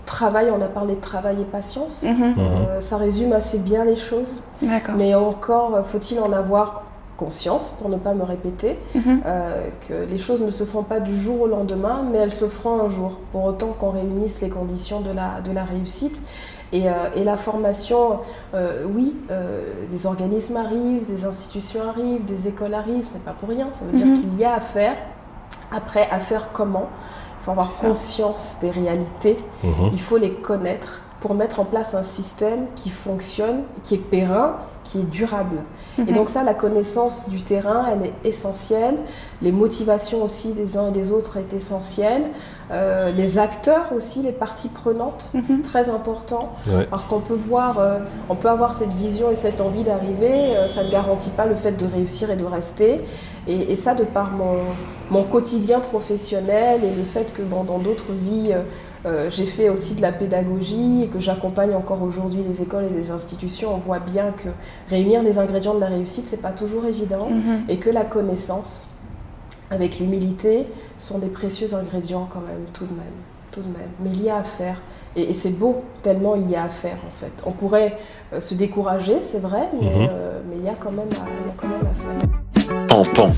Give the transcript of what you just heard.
Travail, on a parlé de travail et patience. Ça résume assez bien les choses. D'accord. Mais encore, faut-il en avoir conscience, pour ne pas me répéter, que les choses ne se font pas du jour au lendemain, mais elles se feront un jour, pour autant qu'on réunisse les conditions de la réussite. Et la formation, oui, des organismes arrivent, des institutions arrivent, des écoles arrivent, ce n'est pas pour rien, ça veut dire qu'il y a à faire. Après, à faire comment ? Il faut avoir conscience des réalités, il faut les connaître pour mettre en place un système qui fonctionne, qui est périn, qui est durable. Et donc ça, la connaissance du terrain, elle est essentielle. Les motivations aussi des uns et des autres est essentielle. Les acteurs aussi, les parties prenantes, c'est très important. Parce qu'on peut voir, on peut avoir cette vision et cette envie d'arriver, ça ne garantit pas le fait de réussir et de rester. Et ça, de par mon quotidien professionnel et le fait que dans d'autres vies, j'ai fait aussi de la pédagogie et que j'accompagne encore aujourd'hui des écoles et des institutions, on voit bien que réunir les ingrédients de la réussite, c'est pas toujours évident et que la connaissance, avec l'humilité, sont des précieux ingrédients quand même, tout de même. Mais il y a à faire. Et c'est beau, tellement il y a à faire en fait. On pourrait se décourager, c'est vrai, mais il y a quand même à faire. Pan.